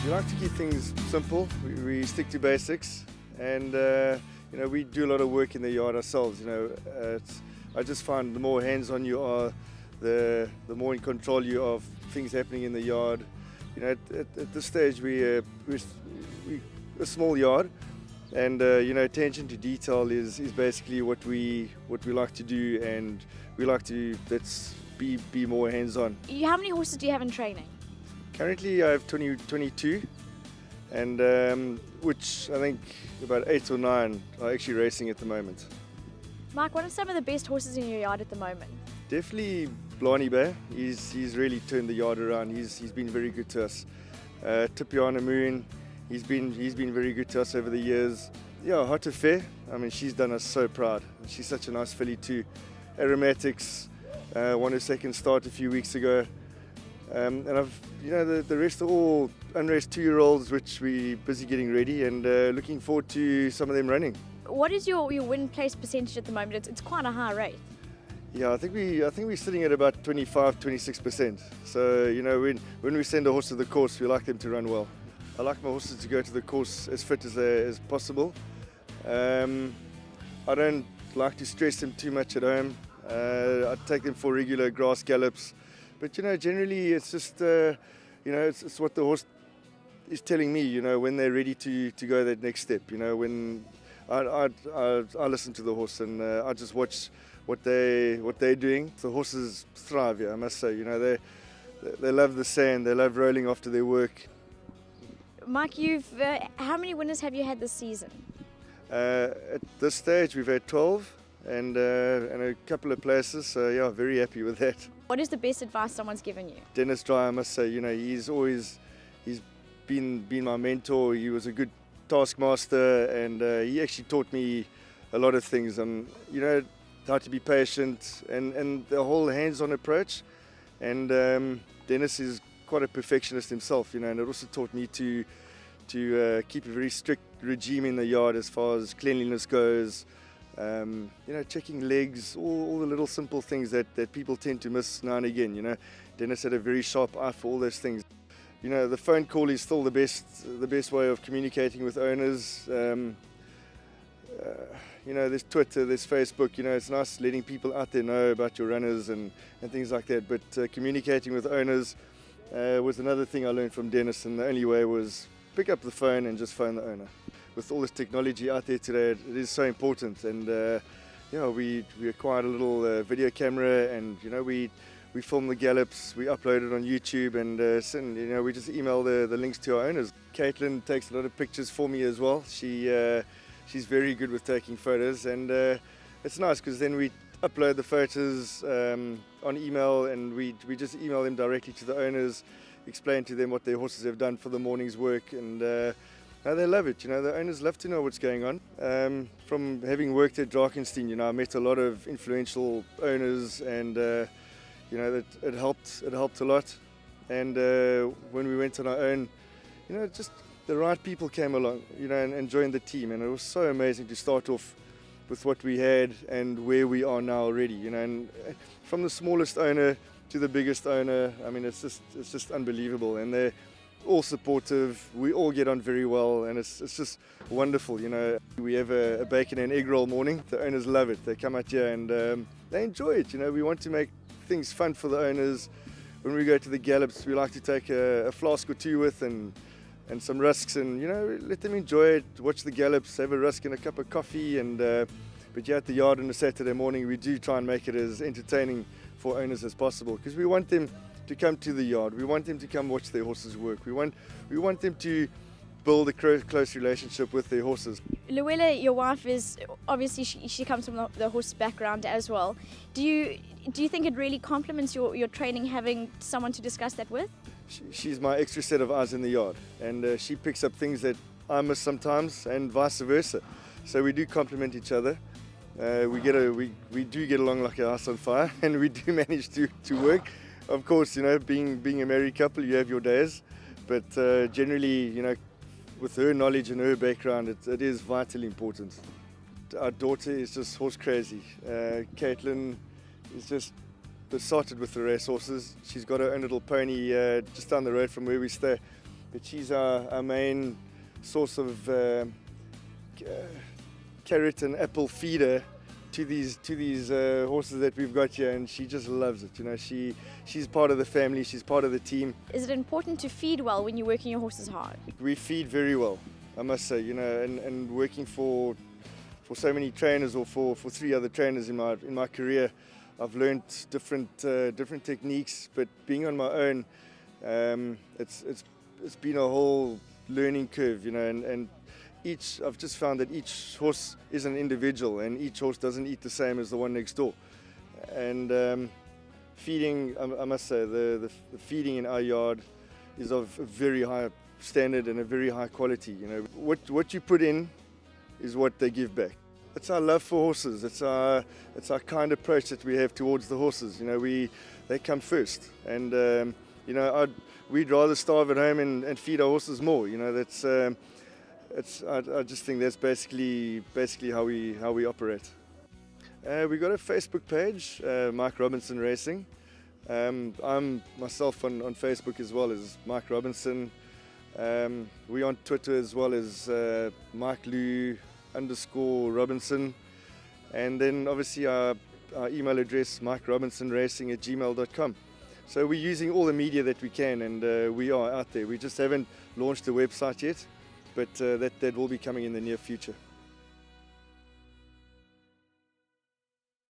We like to keep things simple. We stick to basics, and we do a lot of work in the yard ourselves. I just find the more hands-on you are, the more in control you are of things happening in the yard. At this stage we're a small yard, and attention to detail is basically what we like to do, and we like to be more hands-on. How many horses do you have in training? Currently I have 22, and which I think about 8 or 9 are actually racing at the moment. Mike, what are some of the best horses in your yard at the moment? Definitely Blarney Bay. He's really turned the yard around. He's been very good to us. Tipiana Moon, he's been very good to us over the years. Yeah, Hot Affair, I mean, she's done us so proud. She's such a nice filly too. Aromatics won her second start a few weeks ago. And the rest are all unraced 2-year-olds, which we're busy getting ready, and looking forward to some of them running. What is your win place percentage at the moment? It's quite a high rate. Yeah, I think we're sitting at about 25-26%. So when we send a horse to the course, we like them to run well. I like my horses to go to the course as fit as possible. I don't like to stress them too much at home. I take them for regular grass gallops, but generally it's just it's what the horse is telling me. When they're ready to go that next step. When I listen to the horse, and I just watch what they're doing. The horses thrive here, I must say. They love the sand, they love rolling after their work. Mike, how many winners have you had this season? At this stage we've had 12 and a couple of places, so yeah, very happy with that. What is the best advice someone's given you? Dennis Dry, I must say, he's been my mentor. He was a good taskmaster, and he actually taught me a lot of things, and how to be patient and the whole hands-on approach. And Dennis is quite a perfectionist himself, and it also taught me to keep a very strict regime in the yard as far as cleanliness goes. Checking legs, all the little simple things that people tend to miss now and again. Dennis had a very sharp eye for all those things. The phone call is still the best way of communicating with owners. There's Twitter, there's Facebook. It's nice letting people out there know about your runners and things like that. But communicating with owners was another thing I learned from Dennis, and the only way was pick up the phone and just phone the owner. With all this technology out there today, it is so important. And we acquired a little video camera, and we film the gallops, we upload it on YouTube, and we just email the links to our owners. Caitlin takes a lot of pictures for me as well. She's very good with taking photos, and it's nice because then we upload the photos on email, and we just email them directly to the owners, explain to them what their horses have done for the morning's work, and they love it. The owners love to know what's going on. From having worked at Drakenstein, I met a lot of influential owners, and it helped a lot. And when we went on our own, just the right people came along, and joined the team, and it was so amazing to start off with what we had and where we are now already. And from the smallest owner to the biggest owner, I mean, it's just unbelievable, and they're all supportive. We all get on very well, and it's just wonderful. We have a bacon and egg roll morning. The owners love it. They come out here and they enjoy it. We want to make things fun for the owners. When we go to the gallops, we like to take a flask or two with, and some rusks, and let them enjoy it, watch the gallops, have a rusk and a cup of coffee. And but at the yard on a Saturday morning, we do try and make it as entertaining for owners as possible, because we want them to come to the yard. We want them to come watch their horses work. We want them to build a close relationship with their horses. Luella, your wife, is obviously she comes from the horse background as well. Do you think it really complements your training having someone to discuss that with? She's my extra set of eyes in the yard, and she picks up things that I miss sometimes, and vice versa. So we do complement each other. We do get along like a house on fire, and we do manage to work. Of course, being a married couple, you have your days, but generally, with her knowledge and her background, it is vitally important. Our daughter is just horse crazy. Caitlin is just besotted with the racehorses. She's got her own little pony just down the road from where we stay. but she's our main source of carrot and apple feeder to these horses that we've got here, and she just loves it. You know, she's part of the family, she's part of the team. Is it important to feed well when you're working your horses hard? We feed very well, I must say. You know, and working for so many trainers, or for 3 other trainers in my career, I've learned different techniques. But being on my own, it's been a whole learning curve. You know, and I've just found that each horse is an individual, and each horse doesn't eat the same as the one next door. And feeding, I must say, the feeding in our yard is of a very high standard and a very high quality. You know, what you put in is what they give back. It's our love for horses. It's our kind approach that we have towards the horses. You know, they come first, and you know, we'd rather starve at home and feed our horses more. You know, that's. I just think that's basically how we operate. We got a Facebook page, Mike Robinson Racing. I'm myself on Facebook as well as Mike Robinson. We're on Twitter as well as Mike_Lou_Robinson, and then obviously our email address, mikerobinsonracing@gmail.com. So we're using all the media that we can, and we are out there. We just haven't launched a website yet, but that will be coming in the near future.